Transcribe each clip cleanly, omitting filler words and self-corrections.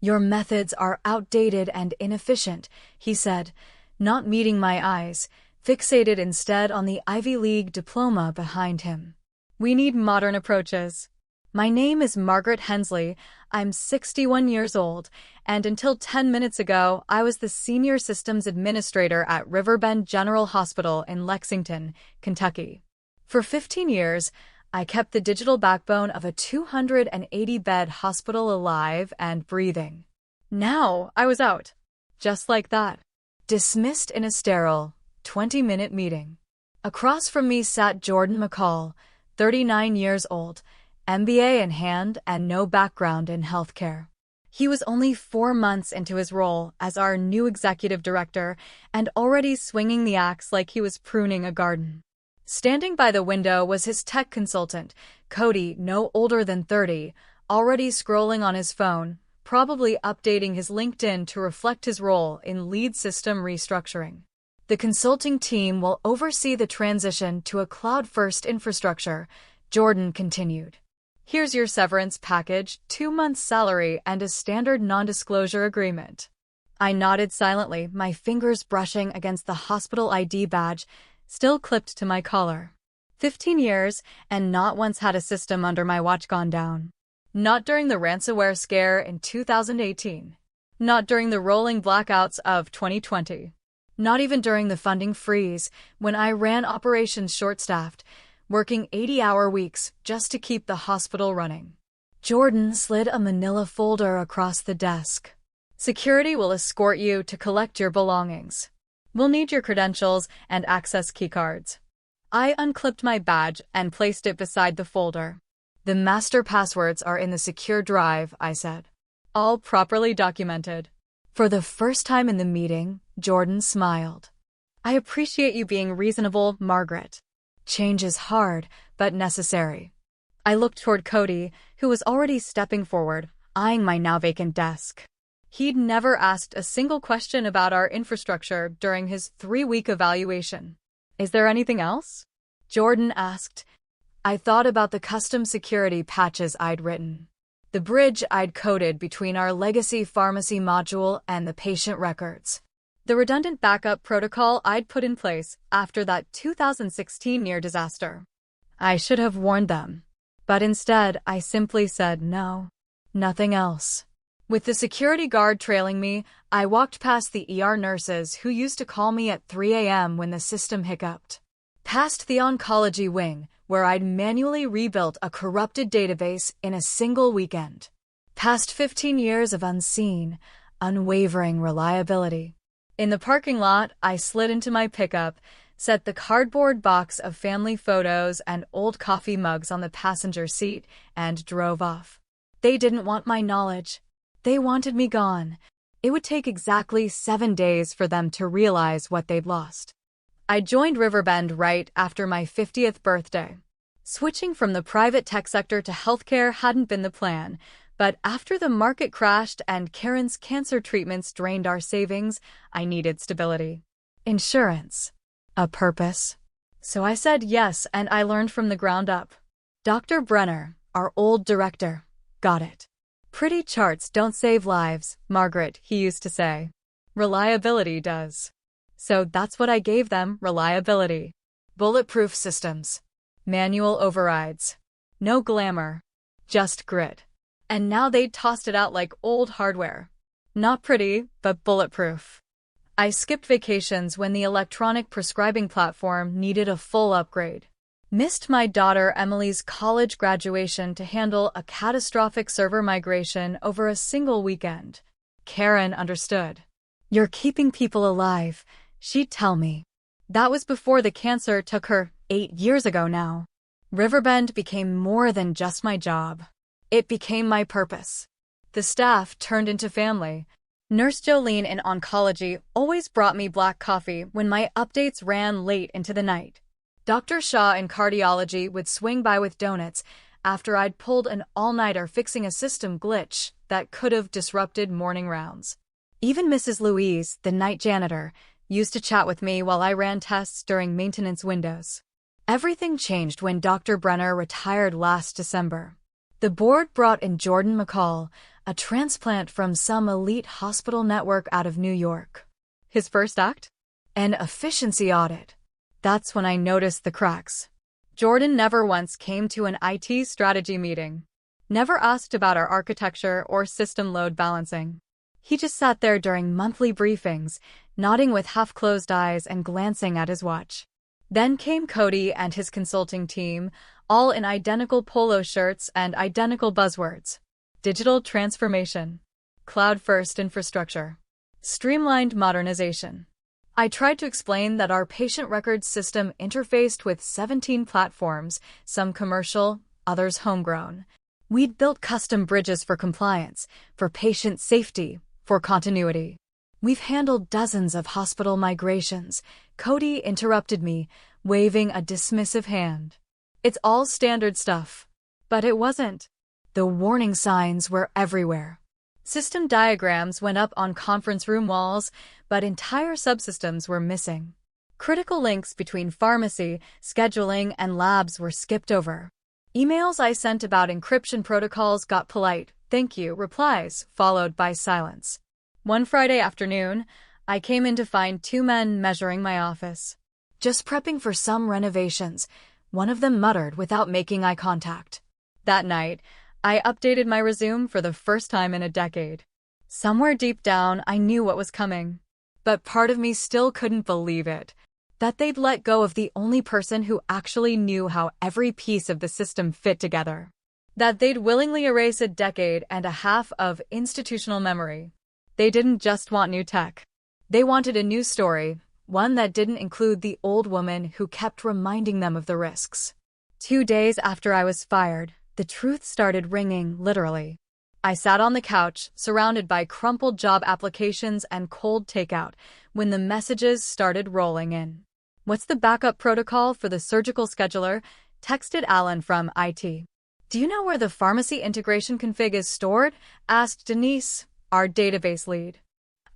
"Your methods are outdated and inefficient," he said, not meeting my eyes, fixated instead on the Ivy League diploma behind him. "We need modern approaches." "My name is Margaret Hensley. I'm 61 years old, and until 10 minutes ago, I was the senior systems administrator at Riverbend General Hospital in Lexington, Kentucky. For 15 years, I kept the digital backbone of a 280-bed hospital alive and breathing. Now I was out. Just like that. Dismissed in a sterile, 20-minute meeting. Across from me sat Jordan McCall, 39 years old, MBA in hand and no background in healthcare. He was only 4 months into his role as our new executive director and already swinging the axe like he was pruning a garden. Standing by the window was his tech consultant, Cody, no older than 30, already scrolling on his phone, probably updating his LinkedIn to reflect his role in lead system restructuring. "The consulting team will oversee the transition to a cloud-first infrastructure," Jordan continued. "Here's your severance package, 2 months' salary, and a standard non-disclosure agreement." I nodded silently, my fingers brushing against the hospital ID badge, still clipped to my collar. 15 years, and not once had a system under my watch gone down. Not during the ransomware scare in 2018. Not during the rolling blackouts of 2020. Not even during the funding freeze, when I ran operations short-staffed, working 80-hour weeks just to keep the hospital running. Jordan slid a manila folder across the desk. "Security will escort you to collect your belongings. We'll need your credentials and access keycards." I unclipped my badge and placed it beside the folder. "The master passwords are in the secure drive," I said. "All properly documented." For the first time in the meeting, Jordan smiled. "I appreciate you being reasonable, Margaret. Change is hard, but necessary." I looked toward Cody, who was already stepping forward, eyeing my now vacant desk. He'd never asked a single question about our infrastructure during his 3-week evaluation. "Is there anything else?" Jordan asked. I thought about the custom security patches I'd written. The bridge I'd coded between our legacy pharmacy module and the patient records. The redundant backup protocol I'd put in place after that 2016 near disaster. I should have warned them. But instead, I simply said no. Nothing else. With the security guard trailing me, I walked past the ER nurses who used to call me at 3 a.m. when the system hiccuped. Past the oncology wing, where I'd manually rebuilt a corrupted database in a single weekend. Past 15 years of unseen, unwavering reliability. In the parking lot, I slid into my pickup, set the cardboard box of family photos and old coffee mugs on the passenger seat, and drove off. They didn't want my knowledge. They wanted me gone. It would take exactly 7 days for them to realize what they'd lost. I joined Riverbend right after my 50th birthday. Switching from the private tech sector to healthcare hadn't been the plan, but after the market crashed and Karen's cancer treatments drained our savings, I needed stability. Insurance. A purpose. So I said yes, and I learned from the ground up. Dr. Brenner, our old director, got it. "Pretty charts don't save lives, Margaret," he used to say. "Reliability does." So that's what I gave them, reliability. Bulletproof systems. Manual overrides. No glamour. Just grit. And now they'd tossed it out like old hardware. Not pretty, but bulletproof. I skipped vacations when the electronic prescribing platform needed a full upgrade. Missed my daughter Emily's college graduation to handle a catastrophic server migration over a single weekend. Karen understood. "You're keeping people alive," she'd tell me. That was before the cancer took her 8 years ago now. Riverbend became more than just my job. It became my purpose. The staff turned into family. Nurse Jolene in oncology always brought me black coffee when my updates ran late into the night. Dr. Shaw in cardiology would swing by with donuts after I'd pulled an all-nighter fixing a system glitch that could have disrupted morning rounds. Even Mrs. Louise, the night janitor, used to chat with me while I ran tests during maintenance windows. Everything changed when Dr. Brenner retired last December. The board brought in Jordan McCall, a transplant from some elite hospital network out of New York. His first act? An efficiency audit. That's when I noticed the cracks. Jordan never once came to an IT strategy meeting. Never asked about our architecture or system load balancing. He just sat there during monthly briefings, nodding with half-closed eyes and glancing at his watch. Then came Cody and his consulting team, all in identical polo shirts and identical buzzwords. Digital transformation. Cloud-first infrastructure. Streamlined modernization. I tried to explain that our patient records system interfaced with 17 platforms, some commercial, others homegrown. We'd built custom bridges for compliance, for patient safety, for continuity. We've handled dozens of hospital migrations. Cody interrupted me, waving a dismissive hand. It's all standard stuff. But it wasn't. The warning signs were everywhere. System diagrams went up on conference room walls, but entire subsystems were missing. Critical links between pharmacy, scheduling, and labs were skipped over. Emails I sent about encryption protocols got polite, "thank you" replies, followed by silence. One Friday afternoon, I came in to find two men measuring my office. "Just prepping for some renovations," one of them muttered without making eye contact. That night, I updated my resume for the first time in a decade. Somewhere deep down, I knew what was coming. But part of me still couldn't believe it. That they'd let go of the only person who actually knew how every piece of the system fit together. That they'd willingly erase a decade and a half of institutional memory. They didn't just want new tech. They wanted a new story, one that didn't include the old woman who kept reminding them of the risks. 2 days after I was fired, the truth started ringing, literally. I sat on the couch, surrounded by crumpled job applications and cold takeout, when the messages started rolling in. "What's the backup protocol for the surgical scheduler?" texted Alan from IT. "Do you know where the pharmacy integration config is stored?" asked Denise, our database lead.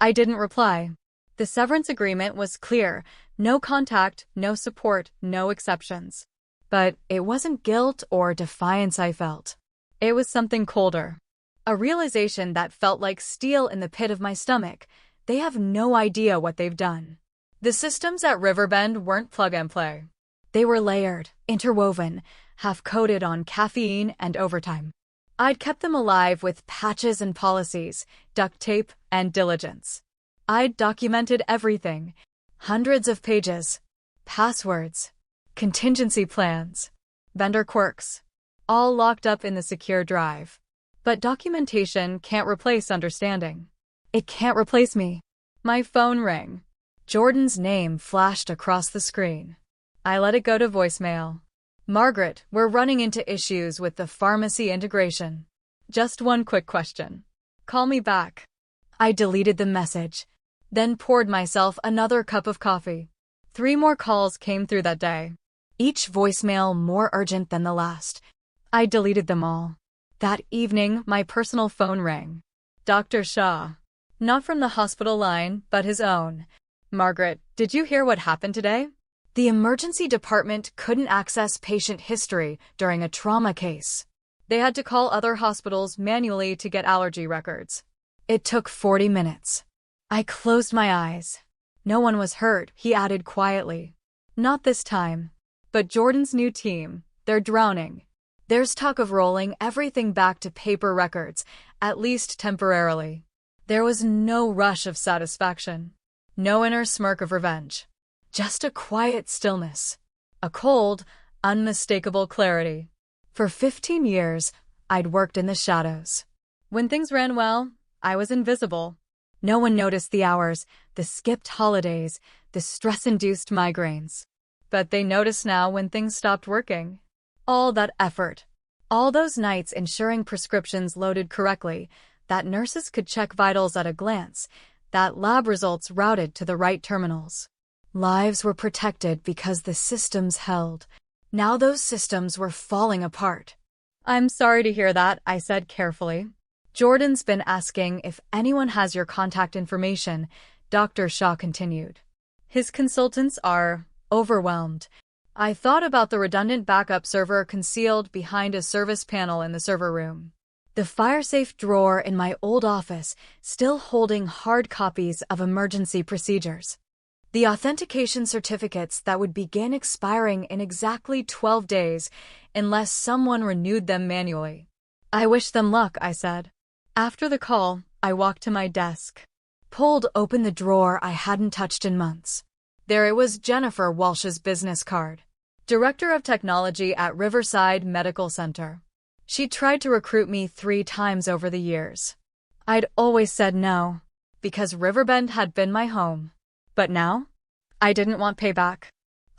I didn't reply. The severance agreement was clear: no contact, no support, no exceptions. But it wasn't guilt or defiance I felt. It was something colder. A realization that felt like steel in the pit of my stomach. They have no idea what they've done. The systems at Riverbend weren't plug and play. They were layered, interwoven, half-coated on caffeine and overtime. I'd kept them alive with patches and policies, duct tape and diligence. I'd documented everything. Hundreds of pages. Passwords. Contingency plans. Vendor quirks. All locked up in the secure drive. But documentation can't replace understanding. It can't replace me. My phone rang. Jordan's name flashed across the screen. I let it go to voicemail. "Margaret, we're running into issues with the pharmacy integration. Just one quick question. Call me back." I deleted the message, then poured myself another cup of coffee. 3 more calls came through that day. Each voicemail more urgent than the last. I deleted them all. That evening, my personal phone rang. Dr. Shah. Not from the hospital line, but his own. "Margaret, did you hear what happened today? The emergency department couldn't access patient history during a trauma case. They had to call other hospitals manually to get allergy records. It took 40 minutes. I closed my eyes. No one was hurt," he added quietly. "Not this time. But Jordan's new team, they're drowning. There's talk of rolling everything back to paper records, at least temporarily." There was no rush of satisfaction. No inner smirk of revenge. Just a quiet stillness. A cold, unmistakable clarity. For 15 years, I'd worked in the shadows. When things ran well, I was invisible. No one noticed the hours, the skipped holidays, the stress-induced migraines. But they notice now when things stopped working. All that effort. All those nights ensuring prescriptions loaded correctly, that nurses could check vitals at a glance, that lab results routed to the right terminals. Lives were protected because the systems held. Now those systems were falling apart. "I'm sorry to hear that," I said carefully. "Jordan's been asking if anyone has your contact information," Dr. Shah continued. "His consultants are overwhelmed." I thought about the redundant backup server concealed behind a service panel in the server room. The fire-safe drawer in my old office still holding hard copies of emergency procedures. The authentication certificates that would begin expiring in exactly 12 days unless someone renewed them manually. I wish them luck, I said. After the call, I walked to my desk, pulled open the drawer I hadn't touched in months. There it was, Jennifer Walsh's business card. Director of Technology at Riverside Medical Center. She tried to recruit me 3 times over the years. I'd always said no, because Riverbend had been my home. But now, I didn't want payback.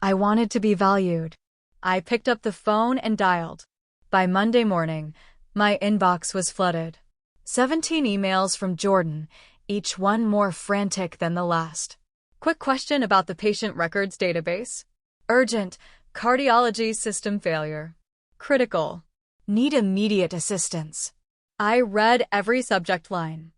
I wanted to be valued. I picked up the phone and dialed. By Monday morning, my inbox was flooded. 17 emails from Jordan, each one more frantic than the last. Quick question about the patient records database. Urgent, cardiology system failure. Critical. Need immediate assistance. I read every subject line.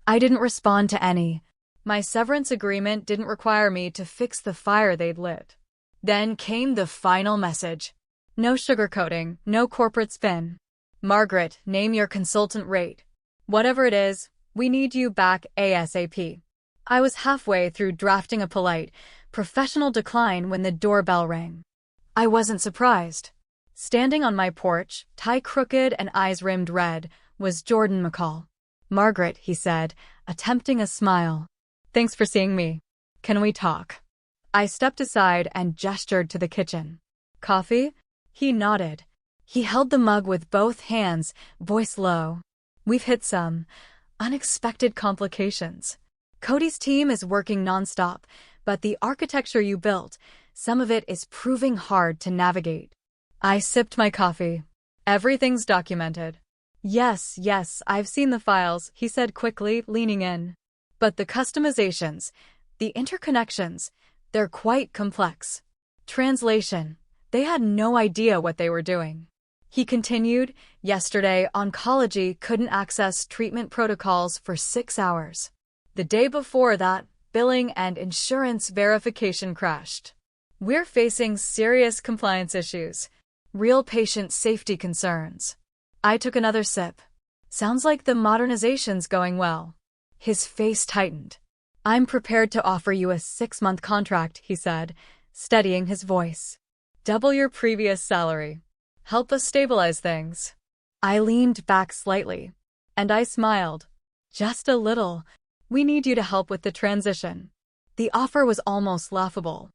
I didn't respond to any. My severance agreement didn't require me to fix the fire they'd lit. Then came the final message. No sugarcoating, no corporate spin. Margaret, name your consultant rate. Whatever it is, we need you back ASAP. I was halfway through drafting a polite, professional decline when the doorbell rang. I wasn't surprised. Standing on my porch, tie crooked and eyes rimmed red, was Jordan McCall. Margaret, he said, attempting a smile. Thanks for seeing me. Can we talk? I stepped aside and gestured to the kitchen. Coffee? He nodded. He held the mug with both hands, voice low. We've hit some unexpected complications. Cody's team is working nonstop, but the architecture you built, some of it is proving hard to navigate. I sipped my coffee. Everything's documented. Yes, I've seen the files, he said quickly, leaning in. But the customizations, the interconnections, they're quite complex. Translation. They had no idea what they were doing. He continued, yesterday, oncology couldn't access treatment protocols for 6 hours. The day before that, billing and insurance verification crashed. We're facing serious compliance issues. Real patient safety concerns. I took another sip. Sounds like the modernization's going well. His face tightened. I'm prepared to offer you a 6-month contract, he said, steadying his voice. Double your previous salary. Help us stabilize things. I leaned back slightly, and I smiled. Just a little. We need you to help with the transition. The offer was almost laughable.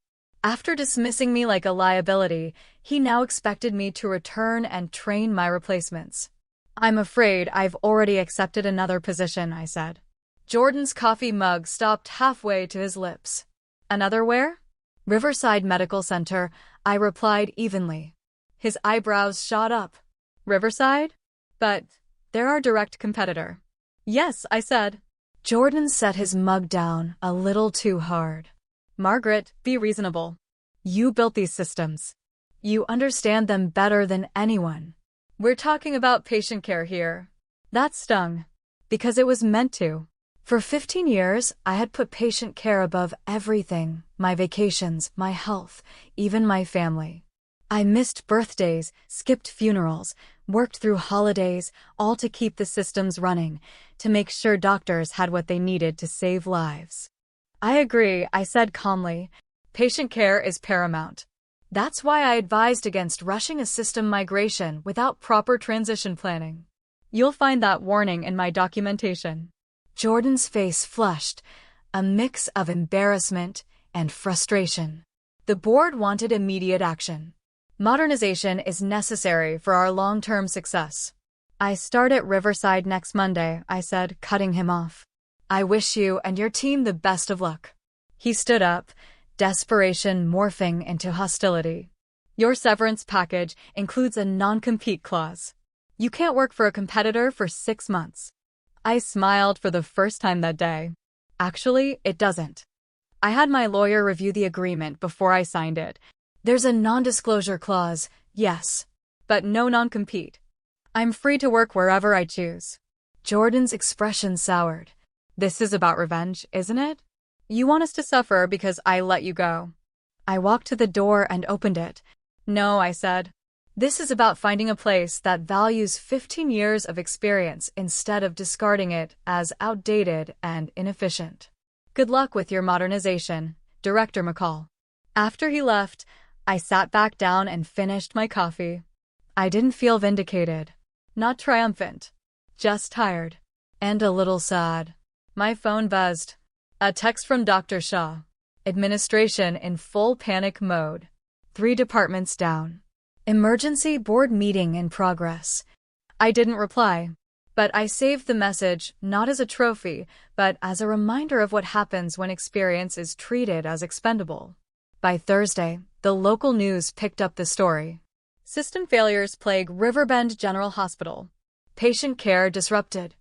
After dismissing me like a liability, he now expected me to return and train my replacements. I'm afraid I've already accepted another position, I said. Jordan's coffee mug stopped halfway to his lips. Another where? Riverside Medical Center, I replied evenly. His eyebrows shot up. Riverside? But they're our direct competitor. Yes, I said. Jordan set his mug down a little too hard. Margaret, be reasonable. You built these systems. You understand them better than anyone. We're talking about patient care here. That stung. Because it was meant to. For 15 years, I had put patient care above everything. My vacations, my health, even my family. I missed birthdays, skipped funerals, worked through holidays, all to keep the systems running, to make sure doctors had what they needed to save lives. I agree, I said calmly. Patient care is paramount. That's why I advised against rushing a system migration without proper transition planning. You'll find that warning in my documentation. Jordan's face flushed, a mix of embarrassment and frustration. The board wanted immediate action. Modernization is necessary for our long-term success. I start at Riverside next Monday, I said, cutting him off. I wish you and your team the best of luck. He stood up, desperation morphing into hostility. Your severance package includes a non-compete clause. You can't work for a competitor for 6 months. I smiled for the first time that day. Actually, it doesn't. I had my lawyer review the agreement before I signed it. There's a non-disclosure clause, yes, but no non-compete. I'm free to work wherever I choose. Jordan's expression soured. This is about revenge, isn't it? You want us to suffer because I let you go. I walked to the door and opened it. No, I said. This is about finding a place that values 15 years of experience instead of discarding it as outdated and inefficient. Good luck with your modernization, Director McCall. After he left, I sat back down and finished my coffee. I didn't feel vindicated. Not triumphant. Just tired. And a little sad. My phone buzzed. A text from Dr. Shaw. Administration in full panic mode. 3 departments down. Emergency board meeting in progress. I didn't reply. But I saved the message not as a trophy, but as a reminder of what happens when experience is treated as expendable. By Thursday, the local news picked up the story. System failures plague Riverbend General Hospital. Patient care disrupted.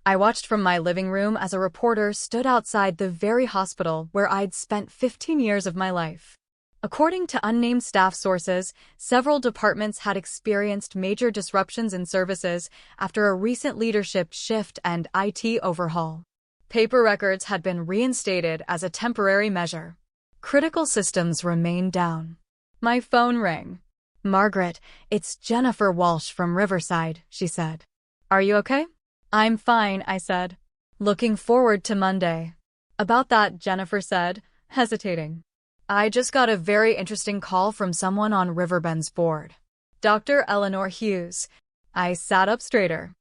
I watched from my living room as a reporter stood outside the very hospital where I'd spent 15 years of my life. According to unnamed staff sources, several departments had experienced major disruptions in services after a recent leadership shift and IT overhaul. Paper records had been reinstated as a temporary measure. Critical systems remained down. My phone rang. "Margaret, it's Jennifer Walsh from Riverside," she said. "Are you okay?" "I'm fine," I said. "Looking forward to Monday." "About that," Jennifer said, hesitating. "I just got a very interesting call from someone on Riverbend's board. Dr. Eleanor Hughes." I sat up straighter.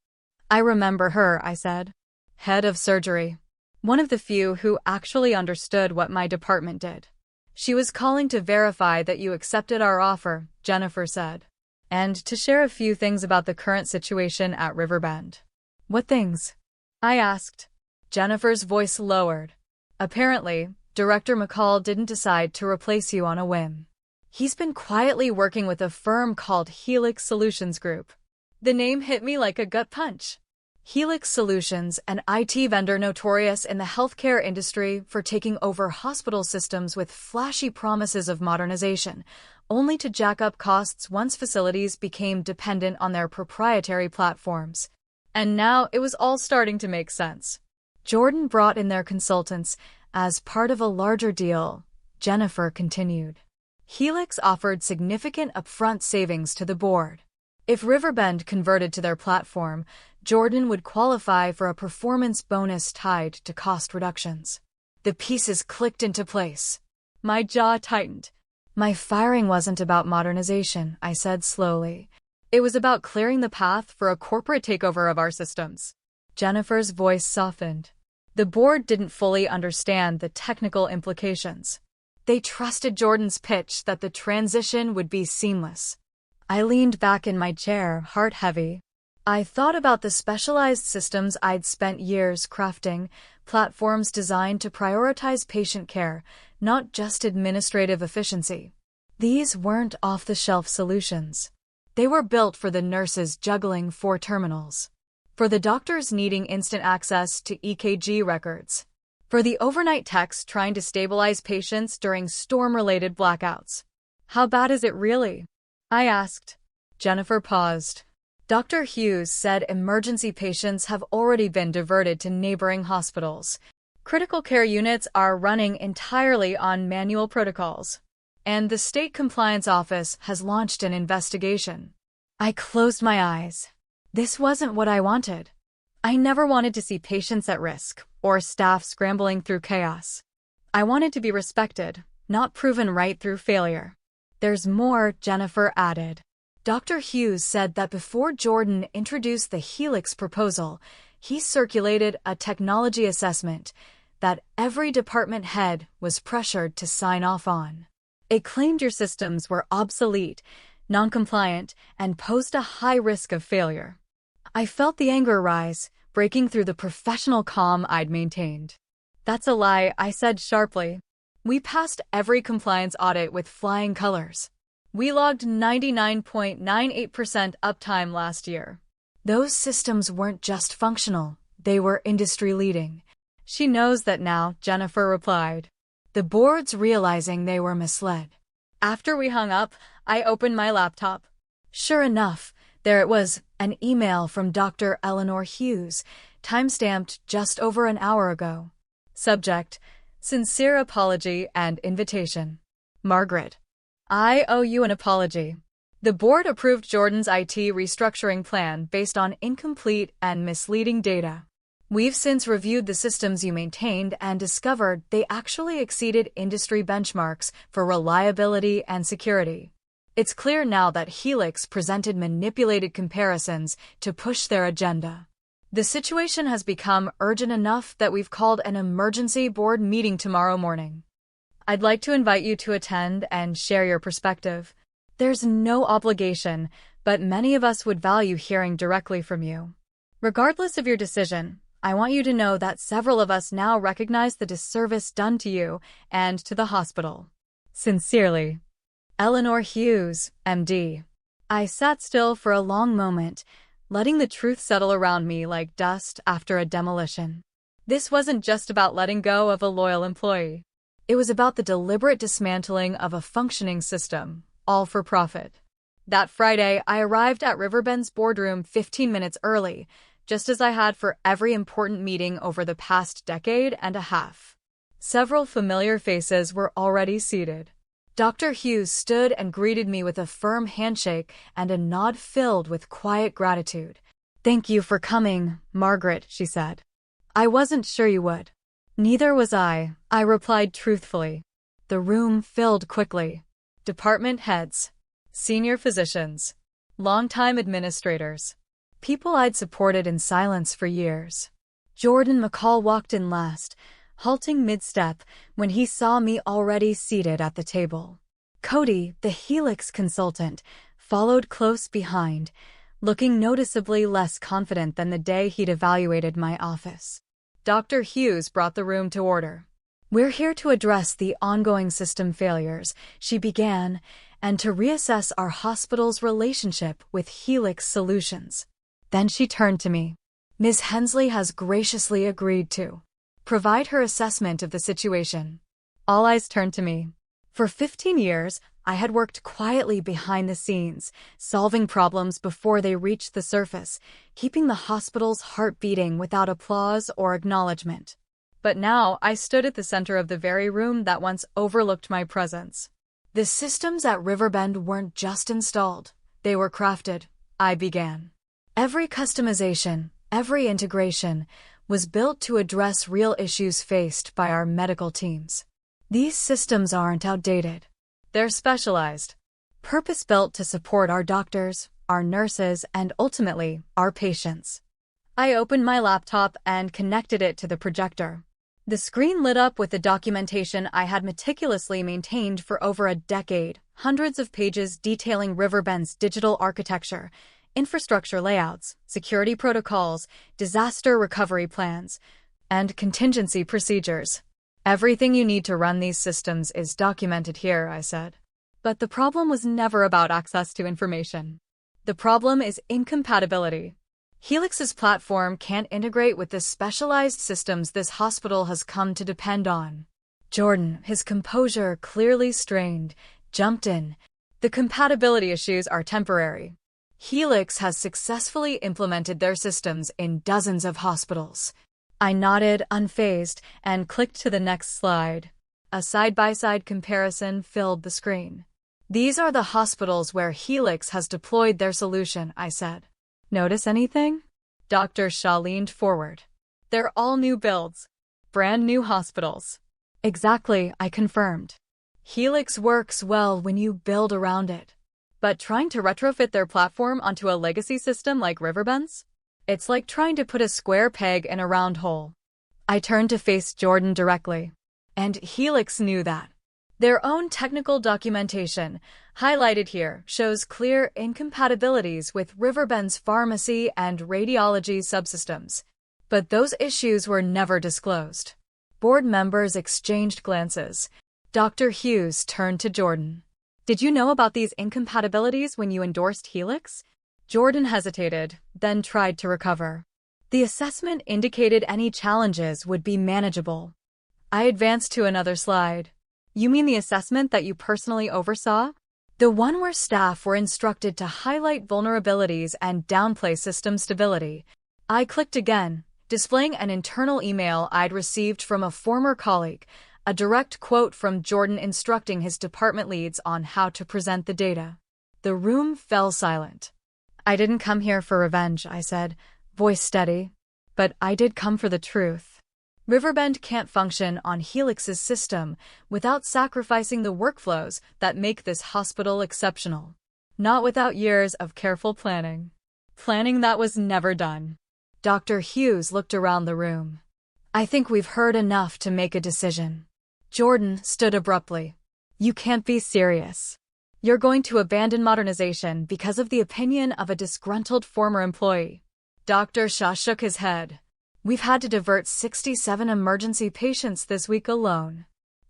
"I remember her," I said. "Head of surgery. One of the few who actually understood what my department did." "She was calling to verify that you accepted our offer," Jennifer said. "And to share a few things about the current situation at Riverbend." "What things?" I asked. Jennifer's voice lowered. "Apparently, Director McCall didn't decide to replace you on a whim. He's been quietly working with a firm called Helix Solutions Group." The name hit me like a gut punch. Helix Solutions, an IT vendor notorious in the healthcare industry for taking over hospital systems with flashy promises of modernization, only to jack up costs once facilities became dependent on their proprietary platforms. And now it was all starting to make sense. Jordan brought in their consultants as part of a larger deal, Jennifer continued. Helix offered significant upfront savings to the board. If Riverbend converted to their platform, Jordan would qualify for a performance bonus tied to cost reductions. The pieces clicked into place. My jaw tightened. "My firing wasn't about modernization," I said slowly. "It was about clearing the path for a corporate takeover of our systems." Jennifer's voice softened. The board didn't fully understand the technical implications. They trusted Jordan's pitch that the transition would be seamless. I leaned back in my chair, heart heavy. I thought about the specialized systems I'd spent years crafting, platforms designed to prioritize patient care, not just administrative efficiency. These weren't off-the-shelf solutions. They were built for the nurses juggling 4 terminals, for the doctors needing instant access to EKG records, for the overnight techs trying to stabilize patients during storm-related blackouts. "How bad is it really?" I asked. Jennifer paused. Dr. Hughes said emergency patients have already been diverted to neighboring hospitals. Critical care units are running entirely on manual protocols. And the State Compliance Office has launched an investigation. I closed my eyes. This wasn't what I wanted. I never wanted to see patients at risk or staff scrambling through chaos. I wanted to be respected, not proven right through failure. "There's more," Jennifer added. Dr. Hughes said that before Jordan introduced the Helix proposal, he circulated a technology assessment that every department head was pressured to sign off on. It claimed your systems were obsolete, non-compliant, and posed a high risk of failure. I felt the anger rise, breaking through the professional calm I'd maintained. "That's a lie," I said sharply. "We passed every compliance audit with flying colors. We logged 99.98% uptime last year." Those systems weren't just functional, they were industry-leading. "She knows that now," Jennifer replied. The board's realizing they were misled. After we hung up, I opened my laptop. Sure enough, there it was, an email from Dr. Eleanor Hughes, timestamped just over an hour ago. Subject: sincere apology and invitation. Margaret, I owe you an apology. The board approved Jordan's IT restructuring plan based on incomplete and misleading data. We've since reviewed the systems you maintained and discovered they actually exceeded industry benchmarks for reliability and security. It's clear now that Helix presented manipulated comparisons to push their agenda. The situation has become urgent enough that we've called an emergency board meeting tomorrow morning. I'd like to invite you to attend and share your perspective. There's no obligation, but many of us would value hearing directly from you. Regardless of your decision, I want you to know that several of us now recognize the disservice done to you and to the hospital. Sincerely, Eleanor Hughes, MD. I sat still for a long moment, letting the truth settle around me like dust after a demolition. This wasn't just about letting go of a loyal employee. It was about the deliberate dismantling of a functioning system, all for profit. That Friday, I arrived at Riverbend's boardroom 15 minutes early, just as I had for every important meeting over the past decade and a half. Several familiar faces were already seated. Dr. Hughes stood and greeted me with a firm handshake and a nod filled with quiet gratitude. "Thank you for coming, Margaret," she said. "I wasn't sure you would." "Neither was I replied truthfully. The room filled quickly. Department heads, senior physicians, longtime administrators, people I'd supported in silence for years. Jordan McCall walked in last, halting mid-step when he saw me already seated at the table. Cody, the Helix consultant, followed close behind, looking noticeably less confident than the day he'd evaluated my office. Dr. Hughes brought the room to order. "We're here to address the ongoing system failures," she began, "and to reassess our hospital's relationship with Helix Solutions." Then she turned to me. "Ms. Hensley has graciously agreed to provide her assessment of the situation." All eyes turned to me. For 15 years, I had worked quietly behind the scenes, solving problems before they reached the surface, keeping the hospital's heart beating without applause or acknowledgement. But now I stood at the center of the very room that once overlooked my presence. "The systems at Riverbend weren't just installed, they were crafted," I began. "Every customization, every integration, was built to address real issues faced by our medical teams. These systems aren't outdated. They're specialized, purpose-built to support our doctors, our nurses, and ultimately, our patients." I opened my laptop and connected it to the projector. The screen lit up with the documentation I had meticulously maintained for over a decade, hundreds of pages detailing Riverbend's digital architecture, infrastructure layouts, security protocols, disaster recovery plans, and contingency procedures. "Everything you need to run these systems is documented here," I said. But the problem was never about access to information. The problem is incompatibility. Helix's platform can't integrate with the specialized systems this hospital has come to depend on. Jordan, his composure clearly strained, jumped in. "The compatibility issues are temporary. Helix has successfully implemented their systems in dozens of hospitals." I nodded, unfazed, and clicked to the next slide. A side-by-side comparison filled the screen. "These are the hospitals where Helix has deployed their solution," I said. "Notice anything?" Dr. Shaw leaned forward. "They're all new builds. Brand new hospitals." "Exactly," I confirmed. "Helix works well when you build around it. But trying to retrofit their platform onto a legacy system like Riverbend's? It's like trying to put a square peg in a round hole." I turned to face Jordan directly. And Helix knew that. Their own technical documentation, highlighted here, shows clear incompatibilities with Riverbend's pharmacy and radiology subsystems. But those issues were never disclosed. Board members exchanged glances. Dr. Hughes turned to Jordan. "Did you know about these incompatibilities when you endorsed Helix?" Jordan hesitated, then tried to recover. "The assessment indicated any challenges would be manageable." I advanced to another slide. "You mean the assessment that you personally oversaw? The one where staff were instructed to highlight vulnerabilities and downplay system stability." I clicked again, displaying an internal email I'd received from a former colleague, a direct quote from Jordan instructing his department leads on how to present the data. The room fell silent. I didn't come here for revenge, I said, voice steady. But I did come for the truth. Riverbend can't function on Helix's system without sacrificing the workflows that make this hospital exceptional. Not without years of careful planning. Planning that was never done. Dr. Hughes looked around the room. I think we've heard enough to make a decision. Jordan stood abruptly. You can't be serious. You're going to abandon modernization because of the opinion of a disgruntled former employee. Dr. Shah shook his head. We've had to divert 67 emergency patients this week alone.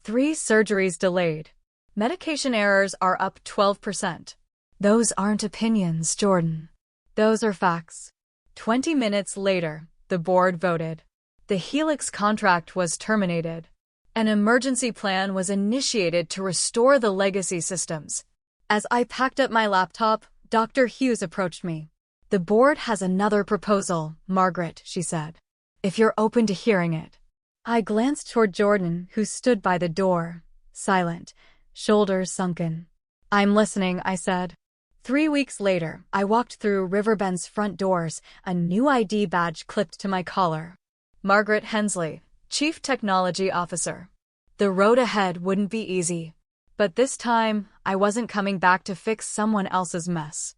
3 surgeries delayed. Medication errors are up 12%. Those aren't opinions, Jordan. Those are facts. 20 minutes later, the board voted. The Helix contract was terminated. An emergency plan was initiated to restore the legacy systems. As I packed up my laptop, Dr. Hughes approached me. The board has another proposal, Margaret, she said. If you're open to hearing it. I glanced toward Jordan, who stood by the door, silent, shoulders sunken. I'm listening, I said. 3 weeks later, I walked through Riverbend's front doors, a new ID badge clipped to my collar. Margaret Hensley, Chief Technology Officer. The road ahead wouldn't be easy. But this time, I wasn't coming back to fix someone else's mess.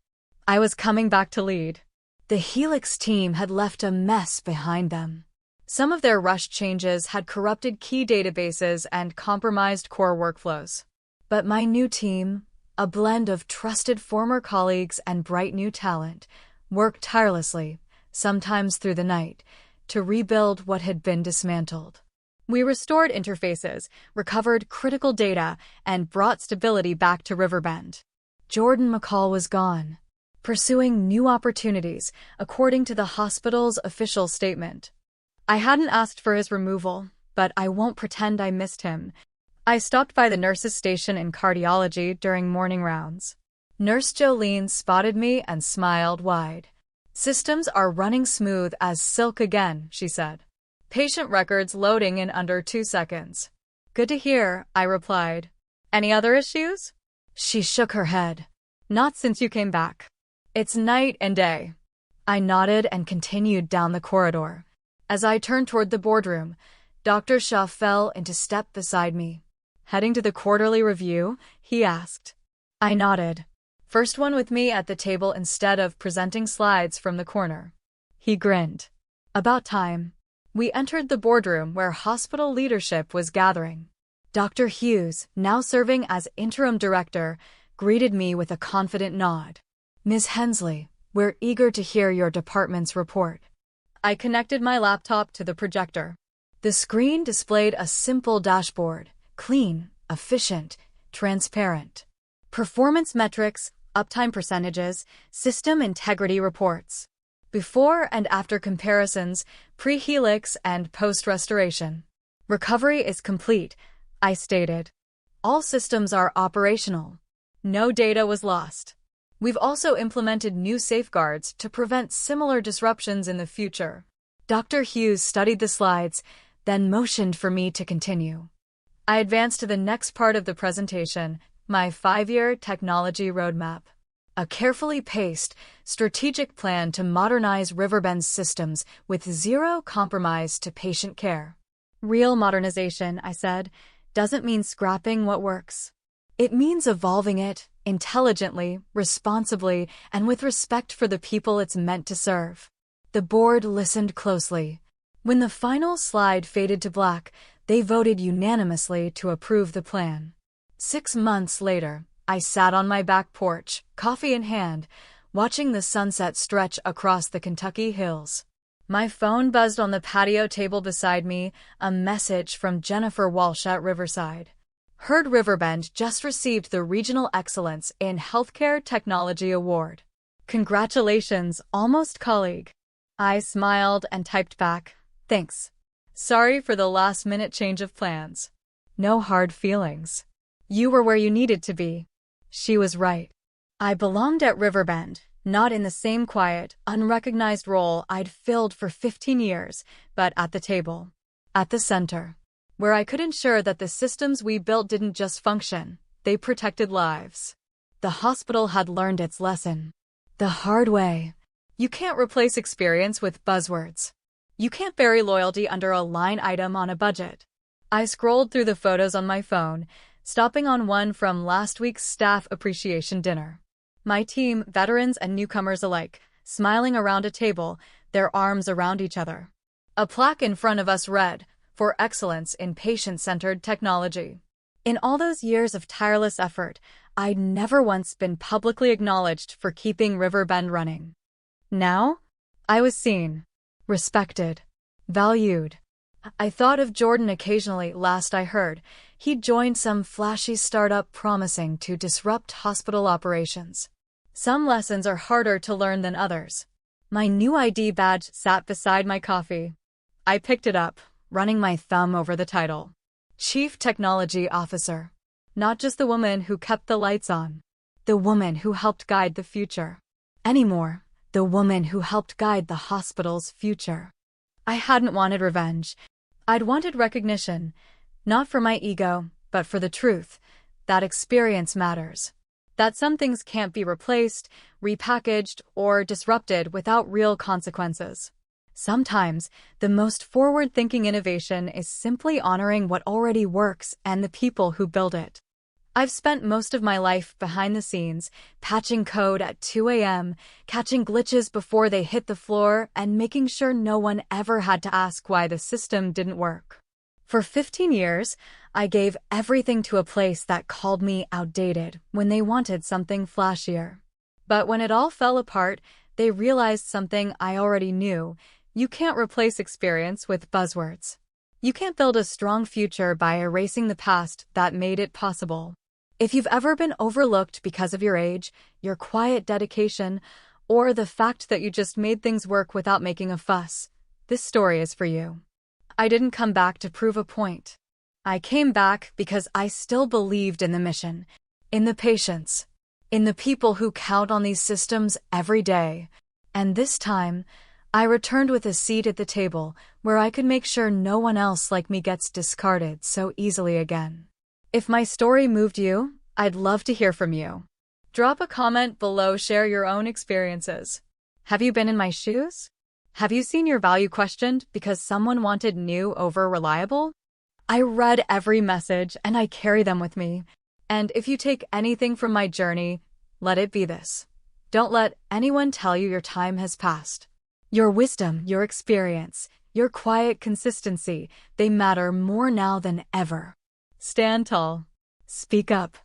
I was coming back to lead. The Helix team had left a mess behind them. Some of their rushed changes had corrupted key databases and compromised core workflows. But my new team, a blend of trusted former colleagues and bright new talent, worked tirelessly, sometimes through the night, to rebuild what had been dismantled. We restored interfaces, recovered critical data, and brought stability back to Riverbend. Jordan McCall was gone, pursuing new opportunities, according to the hospital's official statement. I hadn't asked for his removal, but I won't pretend I missed him. I stopped by the nurses' station in cardiology during morning rounds. Nurse Jolene spotted me and smiled wide. Systems are running smooth as silk again, she said. Patient records loading in under 2 seconds. Good to hear, I replied. Any other issues? She shook her head. Not since you came back. It's night and day. I nodded and continued down the corridor. As I turned toward the boardroom, Dr. Shah fell into step beside me. Heading to the quarterly review? He asked. I nodded. First one with me at the table instead of presenting slides from the corner. He grinned. About time. We entered the boardroom where hospital leadership was gathering. Dr. Hughes, now serving as interim director, greeted me with a confident nod. Ms. Hensley, we're eager to hear your department's report. I connected my laptop to the projector. The screen displayed a simple dashboard, clean, efficient, transparent. Performance metrics, uptime percentages, system integrity reports. Before and after comparisons, pre-Helix and post-restoration. Recovery is complete, I stated. All systems are operational. No data was lost. We've also implemented new safeguards to prevent similar disruptions in the future. Dr. Hughes studied the slides, then motioned for me to continue. I advanced to the next part of the presentation, my 5-year technology roadmap. A carefully paced, strategic plan to modernize Riverbend's systems with zero compromise to patient care. Real modernization, I said, doesn't mean scrapping what works. It means evolving it, intelligently, responsibly, and with respect for the people it's meant to serve. The board listened closely. When the final slide faded to black, they voted unanimously to approve the plan. 6 months later, I sat on my back porch, coffee in hand, watching the sunset stretch across the Kentucky hills. My phone buzzed on the patio table beside me, a message from Jennifer Walsh at Riverside. Heard Riverbend just received the Regional Excellence in Healthcare Technology Award. Congratulations, almost colleague. I smiled and typed back, thanks. Sorry for the last-minute change of plans. No hard feelings. You were where you needed to be. She was right. I belonged at Riverbend, not in the same quiet, unrecognized role I'd filled for 15 years, but at the table. At the center. Where I could ensure that the systems we built didn't just function, they protected lives. the hospital had learned its lesson. The hard way. You can't replace experience with buzzwords. You can't bury loyalty under a line item on a budget. I scrolled through the photos on my phone, stopping on one from last week's staff appreciation dinner. My team, veterans and newcomers alike, smiling around a table, their arms around each other. A plaque in front of us read, "For excellence in patient-centered technology." In all those years of tireless effort, I'd never once been publicly acknowledged for keeping Riverbend running. Now, I was seen, respected, valued. I thought of Jordan occasionally. Last I heard, he'd joined some flashy startup promising to disrupt hospital operations. Some lessons are harder to learn than others. My new ID badge sat beside my coffee. I picked it up, running my thumb over the title. Chief Technology Officer. Not just the woman who kept the lights on. The woman who helped guide the future. Anymore, the woman who helped guide the hospital's future. I hadn't wanted revenge. I'd wanted recognition, not for my ego, but for the truth, that experience matters. That some things can't be replaced, repackaged, or disrupted without real consequences. Sometimes, the most forward-thinking innovation is simply honoring what already works and the people who build it. I've spent most of my life behind the scenes, patching code at 2 a.m., catching glitches before they hit the floor, and making sure no one ever had to ask why the system didn't work. For 15 years, I gave everything to a place that called me outdated when they wanted something flashier. But when it all fell apart, they realized something I already knew. You can't replace experience with buzzwords. You can't build a strong future by erasing the past that made it possible. If you've ever been overlooked because of your age, your quiet dedication, or the fact that you just made things work without making a fuss, this story is for you. I didn't come back to prove a point. I came back because I still believed in the mission, in the patients, in the people who count on these systems every day. And this time, I returned with a seat at the table where I could make sure no one else like me gets discarded so easily again. If my story moved you, I'd love to hear from you. Drop a comment below, share your own experiences. Have you been in my shoes? Have you seen your value questioned because someone wanted new over reliable? I read every message and I carry them with me. And if you take anything from my journey, let it be this. Don't let anyone tell you your time has passed. Your wisdom, your experience, your quiet consistency, they matter more now than ever. Stand tall. Speak up.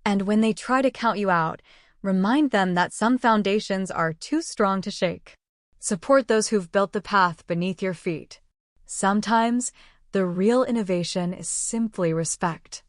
And when they try to count you out, remind them that some foundations are too strong to shake. Support those who've built the path beneath your feet. Sometimes, the real innovation is simply respect.